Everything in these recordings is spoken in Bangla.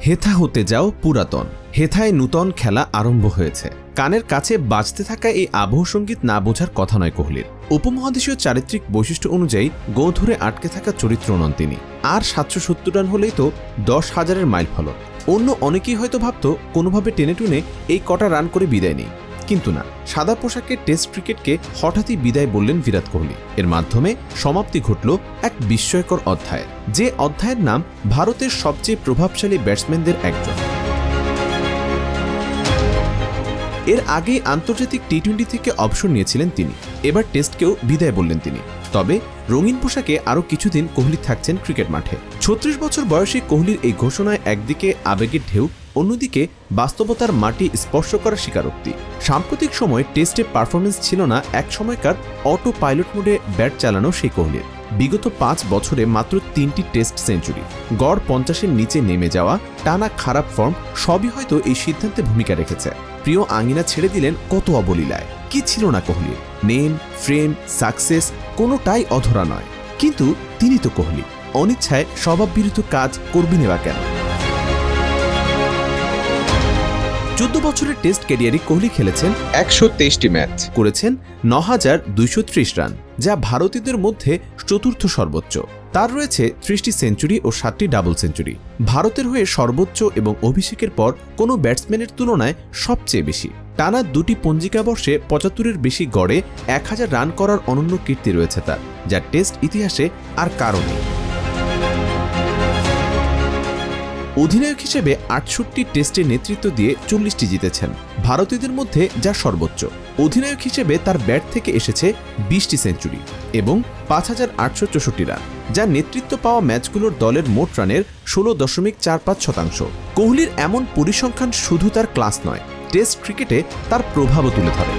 হেথা হতে যাও পুরাতন। হেথায় নূতন খেলা আরম্ভ হয়েছে। কানের কাছে বাজতে থাকা এই আবহ সঙ্গীত না বোঝার কথা নয় কোহলির। উপমহাদেশীয় চারিত্রিক বৈশিষ্ট্য অনুযায়ী গো ধরে আটকে থাকা চরিত্র নন তিনি। আর 770 রান হলেই তো 10,000-এর মাইল ফলক। অন্য অনেকেই হয়তো ভাবত কোনোভাবে টেনে টুনে এই কটা রান করে বিদায় নেই, কিন্তু না, সাদা পোশাকে টেস্ট ক্রিকেটকে হঠাৎই বিদায় বললেন বিরাট কোহলি। এর মাধ্যমে সমাপ্তি ঘটল এক বিস্ময়কর অধ্যায়, যে অধ্যায়ের নাম ভারতের সবচেয়ে প্রভাবশালী ব্যাটসম্যানদের একজন। এর আগেই আন্তর্জাতিক টি-20 থেকে অবসর নিয়েছিলেন তিনি। এবার টেস্টকেও বিদায় বললেন তিনি। তবে রঙিন পোশাকে আরও কিছুদিন কোহলি থাকছেন ক্রিকেট মাঠে। 36 বছর বয়সী কোহলির এই ঘোষণায় একদিকে আবেগের ঢেউ, অন্যদিকে বাস্তবতার মাটি স্পর্শ করা স্বীকারোক্তি। সাম্প্রতিক সময়ে টেস্টে পারফরমেন্স ছিল না এক সময়কার অটো পাইলট মোডে ব্যাট চালানো সেই কোহলির। বিগত 5 বছরে মাত্র 3টি টেস্ট সেঞ্চুরি, গড় 50-এর নিচে নেমে যাওয়া, টানা খারাপ ফর্ম সবই হয়তো এই সিদ্ধান্তে ভূমিকা রেখেছে। প্রিয় আঙিনা ছেড়ে দিলেন কত অবলীলায়। কি ছিল না কোহলির? নেম, ফ্রেম, সাকসেস কোনোটাই অধরা নয়। কিন্তু তিনি তো কোহলি, অনিচ্ছায় স্বভাববিরুদ্ধ কাজ করবেন বা কেন? 14 বছরের টেস্ট ক্যারিয়ারে কোহলি খেলেছেন 123টি ম্যাচ, করেছেন 9,230 রান, যা ভারতীয়দের মধ্যে চতুর্থ সর্বোচ্চ। তার রয়েছে 30টি সেঞ্চুরি ও 7টি ডাবল সেঞ্চুরি। ভারতের হয়ে সর্বোচ্চ এবং অভিষেকের পর কোনো ব্যাটসম্যানের তুলনায় সবচেয়ে বেশি। টানা 2টি পঞ্জিকা বর্ষে 75-এর বেশি গড়ে 1000 রান করার অনন্য কীর্তি রয়েছে তার, যা টেস্ট ইতিহাসে আর কারো নেই। অধিনায়ক হিসেবে 68টি টেস্টে নেতৃত্ব দিয়ে 40টি জিতেছেন, ভারতীয়দের মধ্যে যা সর্বোচ্চ। অধিনায়ক হিসেবে তার ব্যাট থেকে এসেছে 20টি সেঞ্চুরি এবং 5,864 রান, যা নেতৃত্ব পাওয়া ম্যাচগুলোর দলের মোট রানের 16.45%। কোহলির এমন পরিসংখ্যান শুধু তার ক্লাস নয়, টেস্ট ক্রিকেটে তার প্রভাবও তুলে ধরে।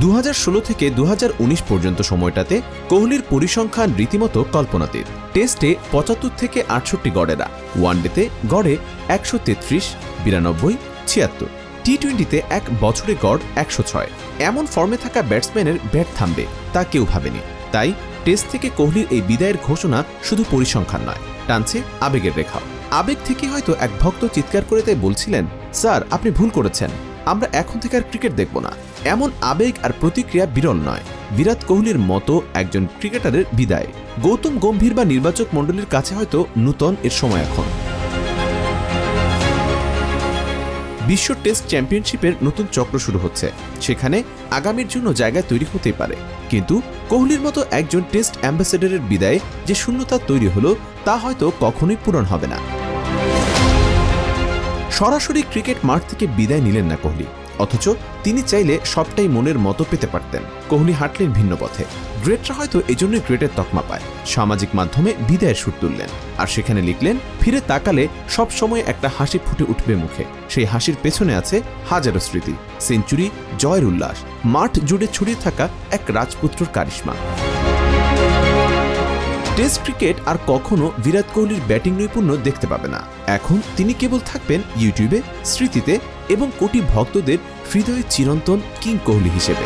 2016 থেকে 2019 পর্যন্ত সময়টাতে কোহলির পরিসংখ্যান রীতিমতো কল্পনাতীত। টেস্টে 75 থেকে 68 গড়েরা, ওয়ানডেতে গড়ে 133, 92, 76, টি-20তে এক বছরে গড় 106। এমন ফর্মে থাকা ব্যাটসম্যানের ব্যাট থামবে তা কেউ ভাবেনি। তাই টেস্ট থেকে কোহলির এই বিদায়ের ঘোষণা শুধু পরিসংখ্যান নয়, টানছে আবেগের রেখা। আবেগ থেকে হয়তো এক ভক্ত চিৎকার করে তাই বলছিলেন, স্যার আপনি ভুল করেছেন, আমরা এখন থেকে আর ক্রিকেট দেখব না। এমন আবেগ আর প্রতিক্রিয়া বিরল নয়। বিরাট কোহলির মতো একজন ক্রিকেটারের বিদায় গৌতম গম্ভীর বা নির্বাচক মণ্ডলীর কাছে হয়তো নূতন এর সময় এখন। বিশ্ব টেস্ট চ্যাম্পিয়নশিপের নতুন চক্র শুরু হচ্ছে, সেখানে আগামীর জন্য জায়গা তৈরি হতেই পারে। কিন্তু কোহলির মতো একজন টেস্ট অ্যাম্বাসেডরের বিদায়ে যে শূন্যতা তৈরি হলো তা হয়তো কখনোই পূরণ হবে না। সরাসরি ক্রিকেট মাঠ থেকে বিদায় নিলেন না কোহলি, অথচ তিনি চাইলে সবটাই মনের মতো পেতে পারতেন। কোহলি হাঁটলেন ভিন্ন পথে। গ্রেটরা হয়তো এজন্যই গ্রেটের তকমা পায়। সামাজিক মাধ্যমে বিদায়ের সুর তুললেন, আর সেখানে লিখলেন, ফিরে তাকালে সব সময় একটা হাসি ফুটে উঠবে মুখে। সেই হাসির পেছনে আছে হাজারো স্মৃতি, সেঞ্চুরি, জয়ের উল্লাস, মাঠ জুড়ে ছড়িয়ে থাকা এক রাজপুত্রর কারিশমা। টেস্ট ক্রিকেট আর কখনো বিরাট কোহলির ব্যাটিং নৈপুণ্য দেখতে পাবে না। এখন তিনি কেবল থাকবেন ইউটিউবে, স্মৃতিতে এবং কোটি ভক্তদের হৃদয়ে চিরন্তন কিং কোহলি হিসেবে।